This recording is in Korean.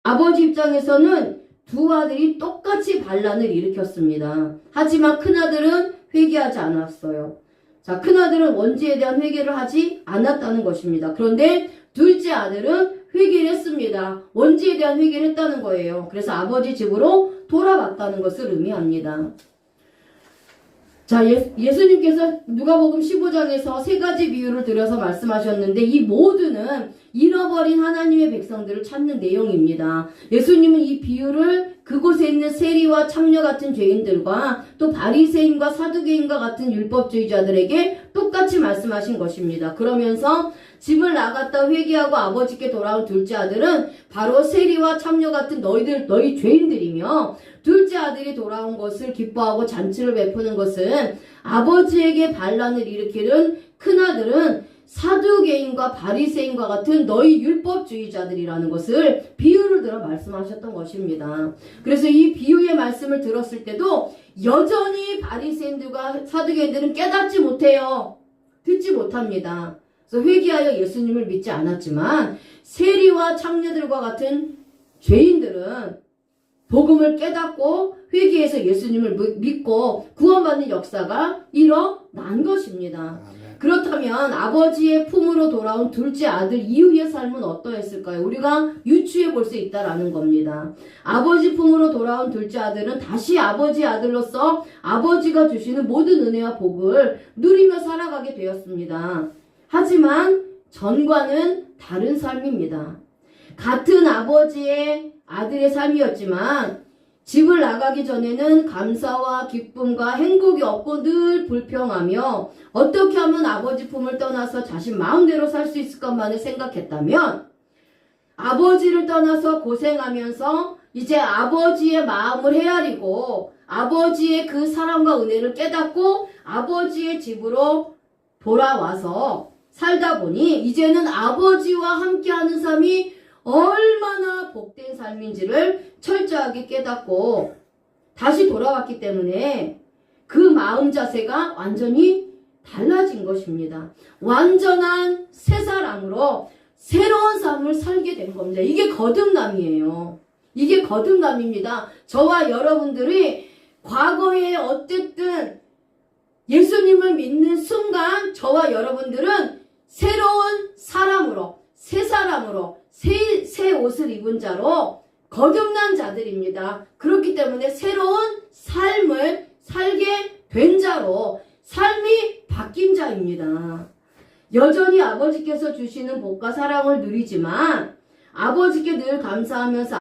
아버지 입장에서는 두 아들이 똑같이 반란을 일으켰습니다. 하지만 큰아들은 회개하지 않았어요. 자, 큰아들은 원죄에 대한 회개를 하지 않았다는 것입니다. 그런데 둘째 아들은 회개를 했습니다. 원죄에 대한 회개를 했다는 거예요. 그래서 아버지 집으로 돌아왔다는 것을 의미합니다. 자, 예수님께서 누가복음 15장에서 세 가지 비유를 들여서 말씀하셨는데 이 모두는 잃어버린 하나님의 백성들을 찾는 내용입니다. 예수님은 이 비유를 그곳에 있는 세리와 창녀 같은 죄인들과 또 바리새인과 사두개인과 같은 율법주의자들에게 똑같이 말씀하신 것입니다. 그러면서 집을 나갔다 회개하고 아버지께 돌아온 둘째 아들은 바로 세리와 창녀 같은 너희 죄인들이며, 둘째 아들이 돌아온 것을 기뻐하고 잔치를 베푸는 것은 아버지에게 반란을 일으키는 큰아들은 사두개인과 바리새인과 같은 너희 율법주의자들이라는 것을 비유를 들어 말씀하셨던 것입니다. 그래서 이 비유의 말씀을 들었을 때도 여전히 바리새인들과 사두개인들은 깨닫지 못해요. 듣지 못합니다. 그래서 회개하여 예수님을 믿지 않았지만 세리와 창녀들과 같은 죄인들은 복음을 깨닫고 회개해서 예수님을 믿고 구원받는 역사가 일어난 것입니다. 그렇다면 아버지의 품으로 돌아온 둘째 아들 이후의 삶은 어떠했을까요? 우리가 유추해 볼 수 있다라는 겁니다. 아버지 품으로 돌아온 둘째 아들은 다시 아버지의 아들로서 아버지가 주시는 모든 은혜와 복을 누리며 살아가게 되었습니다. 하지만 전과는 다른 삶입니다. 같은 아버지의 아들의 삶이었지만 집을 나가기 전에는 감사와 기쁨과 행복이 없고 늘 불평하며 어떻게 하면 아버지 품을 떠나서 자신 마음대로 살 수 있을 것만을 생각했다면, 아버지를 떠나서 고생하면서 이제 아버지의 마음을 헤아리고 아버지의 그 사랑과 은혜를 깨닫고 아버지의 집으로 돌아와서 살다 보니 이제는 아버지와 함께하는 삶이 얼마나 복된 삶인지를 철저하게 깨닫고 다시 돌아왔기 때문에 그 마음 자세가 완전히 달라진 것입니다. 완전한 새 사람으로 새로운 삶을 살게 된 겁니다. 이게 거듭남이에요. 이게 거듭남입니다. 저와 여러분들이 과거에 어쨌든 예수님을 믿는 순간 저와 여러분들은 새로운 사람으로, 새 사람으로, 새 옷을 입은 자로 거듭난 자들입니다. 그렇기 때문에 새로운 삶을 살게 된 자로 삶이 바뀐 자입니다. 여전히 아버지께서 주시는 복과 사랑을 누리지만 아버지께 늘 감사하면서